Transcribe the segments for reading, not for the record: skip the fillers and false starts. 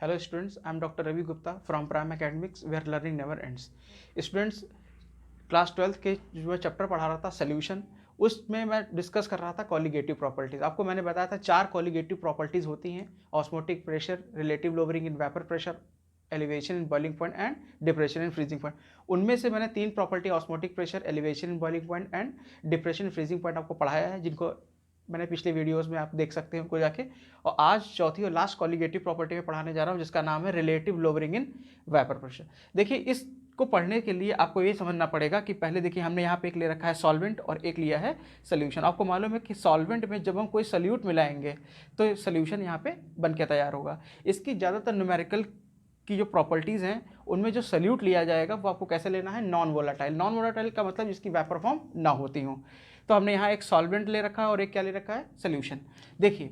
Hello students, I am Dr. Ravi Gupta from Prime Academics where learning never ends. Students, class 12 के जो chapter पढ़ा रहा था solution, उसमें मैं डिस्कस कर रहा था कॉलिगेटिव प्रॉपर्टीज। आपको मैंने बताया था 4 कॉलिगेटिव प्रॉपर्टीज होती हैं: osmotic pressure, relative lowering in vapour pressure, elevation in boiling point and depression in freezing point. उनमें से मैंने 3 property osmotic pressure, elevation in boiling point and depression in freezing point आपको पढ़ाया है, जिनको मैंने पिछले वीडियोस में आप देख सकते हैं उनको जाके। और आज चौथी और लास्ट कॉलिगेटिव प्रॉपर्टी में पढ़ाने जा रहा हूँ, जिसका नाम है relative lowering in vapour pressure. देखिए, इसको पढ़ने के लिए आपको ये समझना पड़ेगा कि पहले देखिए हमने यहाँ पे एक ले रखा है सॉल्वेंट और एक लिया है सोल्यूशन। आपको मालूम है कि सॉल्वेंट में जब हम कोई सल्यूट मिलाएंगे तो सोल्यूशन यहाँ पे बन के तैयार होगा। इसकी ज़्यादातर न्यूमेरिकल की जो प्रॉपर्टीज़ हैं उनमें जो सल्यूट लिया जाएगा वो आपको कैसे लेना है, नॉन वोलाटाइल। नॉन वोलाटाइल का मतलब जिसकी वेपर फॉर्म ना होती हो। तो हमने यहाँ एक सॉल्वेंट ले रखा है और एक क्या ले रखा है, सोल्यूशन। देखिए,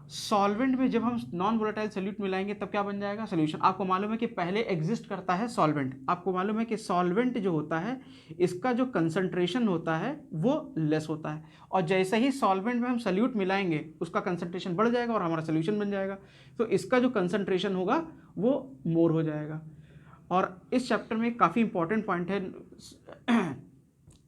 सॉल्वेंट में जब हम नॉन वोलेटाइल सॉल्यूट मिलाएंगे तब क्या बन जाएगा, सॉल्यूशन। आपको मालूम है कि पहले एग्जिस्ट करता है सॉल्वेंट। आपको मालूम है कि सॉल्वेंट जो होता है इसका जो कंसंट्रेशन होता है वो लेस होता है, और जैसे ही सॉल्वेंट में हम सॉल्यूट मिलाएंगे उसका कंसंट्रेशन बढ़ जाएगा और हमारा सॉल्यूशन बन जाएगा। तो इसका जो कंसंट्रेशन होगा वो मोर हो जाएगा। और इस चैप्टर में काफ़ी इंपॉर्टेंट पॉइंट है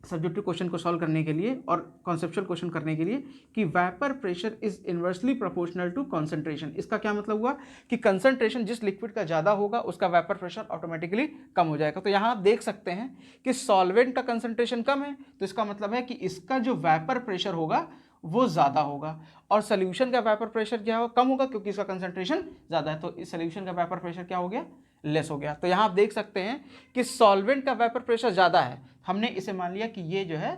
सब्जेक्टिव क्वेश्चन को सॉल्व करने के लिए और कॉन्सेप्चुअल क्वेश्चन करने के लिए, कि vapour pressure is inversely proportional to concentration. इसका क्या मतलब हुआ कि कंसंट्रेशन जिस लिक्विड का ज़्यादा होगा उसका वेपर प्रेशर ऑटोमेटिकली कम हो जाएगा। तो यहाँ आप देख सकते हैं कि सॉल्वेंट का कंसंट्रेशन कम है, तो इसका मतलब है कि इसका जो वेपर प्रेशर होगा वो ज़्यादा होगा, और सोल्यूशन का वेपर प्रेशर क्या होगा, कम होगा, क्योंकि इसका कंसंट्रेशन ज़्यादा है। तो इस सोल्यूशन का वेपर प्रेशर क्या हो गया, लेस हो गया। तो यहाँ आप देख सकते हैं कि सॉल्वेंट का वेपर प्रेशर ज़्यादा है, हमने इसे मान लिया कि ये जो है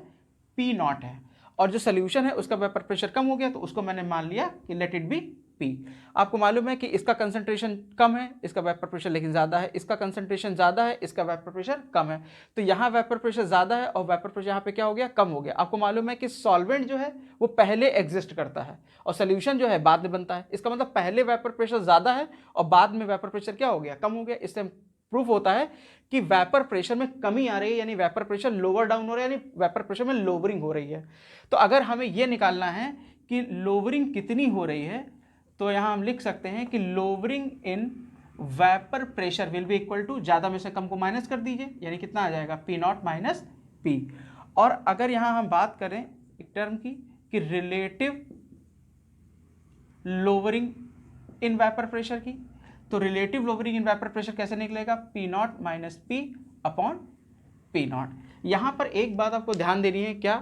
पी नॉट है, और जो सोल्यूशन है उसका वेपर प्रेशर कम हो गया तो उसको मैंने मान लिया कि लेट इट बी पी। आपको मालूम है कि इसका कंसंट्रेशन कम है, इसका वेपर प्रेशर लेकिन ज़्यादा है, इसका कंसंट्रेशन ज़्यादा है, इसका वेपर प्रेशर कम है। तो यहाँ वेपर प्रेशर ज़्यादा है और वेपर प्रेशर यहाँ पे क्या हो गया, कम हो गया। आपको मालूम है कि सॉल्वेंट जो है वो पहले एग्जिस्ट करता है और सोल्यूशन जो है बाद में बनता है। इसका मतलब पहले वेपर प्रेशर ज़्यादा है और बाद में वेपर प्रेशर क्या हो गया, कम हो गया। इससे प्रूफ होता है कि वेपर प्रेशर में कमी आ रही है, यानी वेपर प्रेशर लोअर डाउन हो रहा है, यानी वेपर प्रेशर में लोवरिंग हो रही है। तो अगर हमें यह निकालना है कि लोवरिंग कितनी हो रही है, तो यहां हम लिख सकते हैं कि lowering in vapour pressure will be equal to, ज्यादा में से कम को माइनस कर दीजिए, यानी कितना आ जाएगा, पी नॉट माइनस पी। और अगर यहां हम बात करें एक टर्म की कि relative lowering in vapour pressure की, तो relative lowering in vapour pressure कैसे निकलेगा, P naught minus P upon P not. यहां पर एक बात आपको ध्यान देनी है, क्या,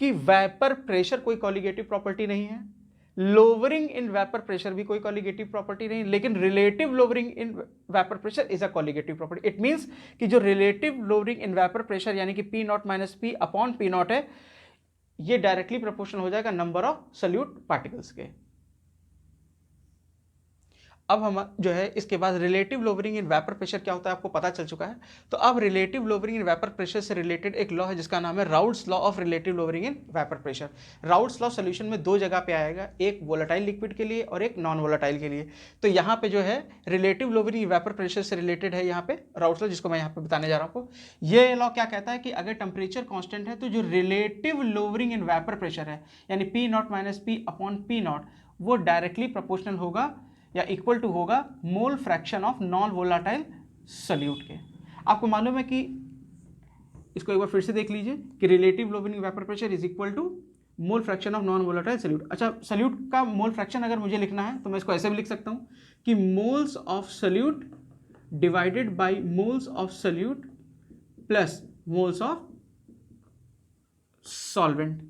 कि वेपर प्रेशर कोई कॉलिगेटिव प्रॉपर्टी नहीं है, लोवरिंग इन वेपर प्रेशर भी कोई कॉलिगेटिव प्रॉपर्टी नहीं, लेकिन relative lowering in vapour pressure is a colligative property. It means कि जो relative lowering in vapour pressure यानी कि P naught minus P upon P not है, ये डायरेक्टली प्रोपोर्शनल हो जाएगा नंबर ऑफ सॉल्यूट पार्टिकल्स के। अब हम जो है इसके बाद relative lowering in vapour pressure क्या होता है आपको पता चल चुका है। तो अब relative lowering in vapour pressure से रिलेटेड एक लॉ है जिसका नाम है Raoult's law of relative lowering in vapour pressure. Raoult's law solution में 2 जगह पे आएगा, एक वोलेटाइल लिक्विड के लिए और एक नॉन वोलेटाइल के लिए। तो यहाँ पे जो है relative lowering in vapour pressure से रिलेटेड है यहाँ पे राउल्ट्स लॉ, जिसको मैं यहाँ पे बताने जा रहा हूँ आपको। ये लॉ क्या कहता है कि अगर टेम्परेचर कॉन्स्टेंट है तो जो relative lowering in vapour pressure है यानी P naught minus P upon P not, वो डायरेक्टली प्रोपोर्शनल होगा या इक्वल टू होगा मोल fraction of non volatile solute के। आपको मालूम है कि इसको एक बार फिर से देख लीजिए कि relative lowering vapour pressure is equal to mole fraction of non volatile solute. अच्छा, सॉल्यूट का मोल फ्रैक्शन अगर मुझे लिखना है तो मैं इसको ऐसे भी लिख सकता हूं कि moles of solute divided by moles of solute plus moles of solvent,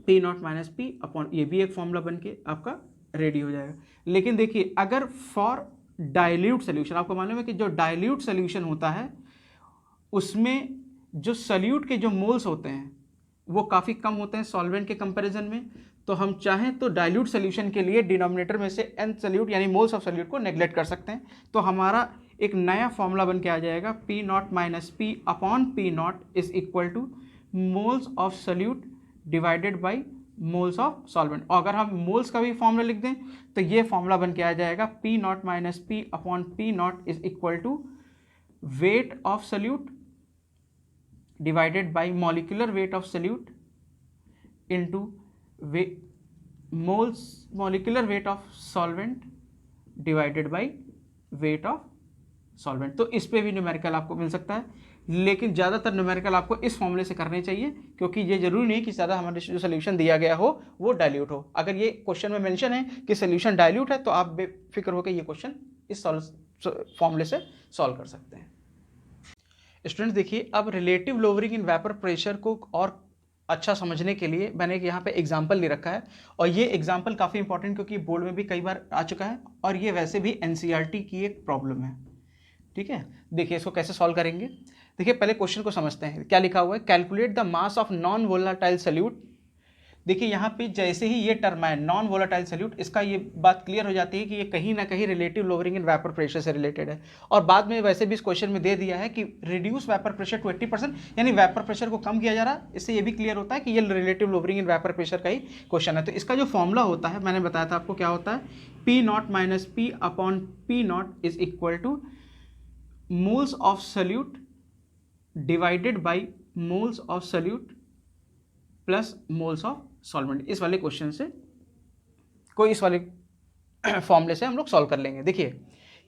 P naught minus P upon, ये भी एक फॉर्मूला बन के आपका रेडी हो जाएगा। लेकिन देखिए, अगर फॉर डाइल्यूट सोल्यूशन, आपको मालूम है कि जो डाइल्यूट सोल्यूशन होता है उसमें जो सोल्यूट के जो मोल्स होते हैं वो काफ़ी कम होते हैं सॉल्वेंट के कंपैरिजन में। तो हम चाहें तो डाइल्यूट सोल्यूशन के लिए डिनोमिनेटर में से एन सोल्यूट यानी मोल्स ऑफ सोल्यूट को नेग्लेक्ट कर सकते हैं। तो हमारा एक नया फॉर्मूला बन के आ जाएगा, P naught minus P upon P naught is equal two moles of solute divided by moles of solvent. और अगर हम मोल्स का भी फॉर्मूला लिख दें तो ये फॉर्मूला बन के आ जाएगा, P naught minus P upon P naught is equal to weight of solute divided by molecular weight of solute into moles molecular weight of solvent divided by weight of solvent. तो इस पे भी numerical आपको मिल सकता है, लेकिन ज़्यादातर numerical आपको इस फॉर्मूले से करने चाहिए, क्योंकि ये जरूरी नहीं कि ज़्यादा हमारे जो सोल्यूशन दिया गया हो वो डाइल्यूट हो। अगर ये क्वेश्चन में मेंशन है कि सोल्यूशन डाइल्यूट है तो आप बेफिक्र होकर ये क्वेश्चन इस फॉर्मूले से सॉल्व कर सकते हैं। स्टूडेंट्स देखिए, अब relative lowering in vapour pressure को और अच्छा समझने के लिए मैंने यहाँ पे एग्जाम्पल ले रखा है, और ये एग्जाम्पल काफ़ी इंपॉर्टेंट क्योंकि बोर्ड में भी कई बार आ चुका है और ये वैसे भी एनसीईआरटी की एक प्रॉब्लम है। ठीक है, देखिए इसको कैसे सॉल्व करेंगे। देखिए पहले क्वेश्चन को समझते हैं, क्या लिखा हुआ है, calculate the mass of non volatile solute. देखिए यहाँ पे जैसे ही ये टर्म है नॉन वोलाटाइल सॉल्यूट, इसका ये बात क्लियर हो जाती है कि ये कहीं ना कहीं relative lowering in vapour pressure से रिलेटेड है। और बाद में वैसे भी इस क्वेश्चन में दे दिया है कि रिड्यूस वेपर प्रेशर टू 80%, यानी वेपर प्रेशर को कम किया जा रहा है। इससे ये भी क्लियर होता है कि ये relative lowering in vapour pressure का ही क्वेश्चन है। तो इसका जो फॉर्मूला होता है मैंने बताया था आपको, क्या होता है, P naught minus P upon P naught is equal two moles of solute divided by moles of solute plus moles of solvent. इस वाले क्वेश्चन से कोई इस वाले फॉर्मूले से हम लोग सॉल्व कर लेंगे। देखिए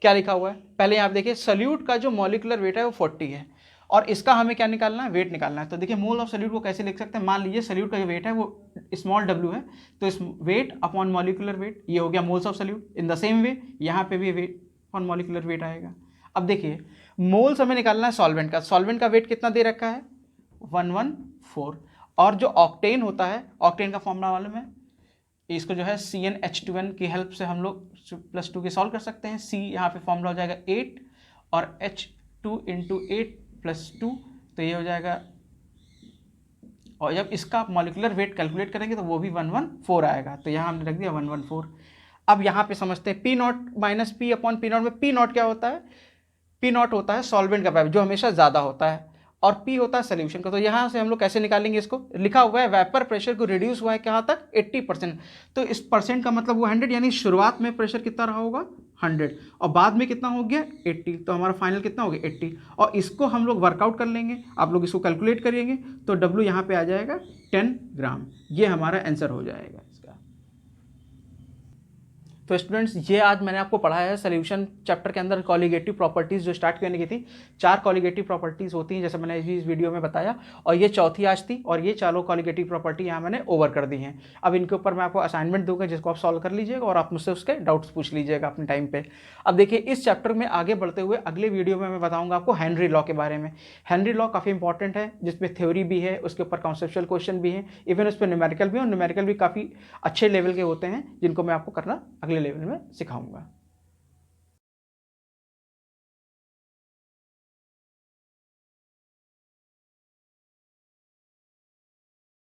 क्या लिखा हुआ है, पहले आप देखिए सॉल्यूट का जो मॉलिक्यूलर वेट है वो 40 है, और इसका हमें क्या निकालना है, वेट निकालना है। तो देखिए मोल ऑफ सॉल्यूट को कैसे लिख सकते हैं, मान लीजिए सॉल्यूट का जो वेट है वो स्मॉल w है, तो इस वेट अपॉन मॉलिक्यूलर वेट, ये हो गया moles of solute. In the same way यहाँ पे भी वेट अपॉन मॉलिक्यूलर वेट आएगा। अब देखिए मोल्स हमें निकालना है सॉल्वेंट का, सॉल्वेंट का वेट कितना दे रखा है, 114, और जो ऑक्टेन होता है, ऑक्टेन का फॉर्मूला मालूम है, इसको जो है CnH2n की हेल्प से हम लोग +2 के सॉल्व कर सकते हैं। C यहाँ पे फॉर्मूला हो जाएगा 8 और H2 × 8 + 2, तो ये हो जाएगा, और जब इसका मॉलिक्यूलर वेट कैलकुलेट करेंगे तो वो भी 114 आएगा, तो यहाँ हमने रख दिया 114। अब यहाँ पे समझते हैं P not minus P upon P not में P नॉट क्या होता है, P नॉट होता है सॉल्वेंट का वैल्यू जो हमेशा ज़्यादा होता है, और P होता है सोल्यूशन का। तो यहाँ से हम लोग कैसे निकालेंगे इसको, लिखा हुआ है वेपर प्रेशर को रिड्यूस हुआ है कहाँ तक, 80%, तो इस परसेंट का मतलब वो 100, यानी शुरुआत में प्रेशर कितना रहा होगा 100 और बाद में कितना हो गया 80, तो हमारा फाइनल कितना हो गया 80, और इसको हम लोग वर्कआउट कर लेंगे, आप लोग इसको कैलकुलेट करिएंगे तो W यहाँ पे आ जाएगा 10 ग्राम, ये हमारा आंसर हो जाएगा इसका। तो स्टूडेंट्स ये आज मैंने आपको पढ़ाया है सोल्यूशन चैप्टर के अंदर कॉलिगेटिव प्रॉपर्टीज़ जो स्टार्ट करने की थी। 4 कॉलिगेटिव प्रॉपर्टीज़ होती हैं जैसे मैंने इस वीडियो में बताया, और ये चौथी आज थी, और ये चारों कॉलिगेटिव प्रॉपर्टी यहाँ मैंने ओवर कर दी हैं। अब इनके ऊपर मैं आपको असाइनमेंट दूंगा जिसको आप सॉल्व कर लीजिएगा और आप मुझसे उसके डाउट्स पूछ लीजिएगा अपने टाइम पर। अब देखिए इस चैप्टर में आगे बढ़ते हुए अगले वीडियो में मैं बताऊँगा आपको हेनरी लॉ के बारे में। हेनरी लॉ काफ़ी इंपॉर्टेंट है, जिसमें थ्योरी भी है, उसके ऊपर कॉन्सेप्चुअल क्वेश्चन भी हैं, इवन उस पर न्यूमेरिकल भी, और न्यूमेरिकल भी काफ़ी अच्छे लेवल के होते हैं जिनको मैं आपको करना अगले लेवल में सिखाऊंगा।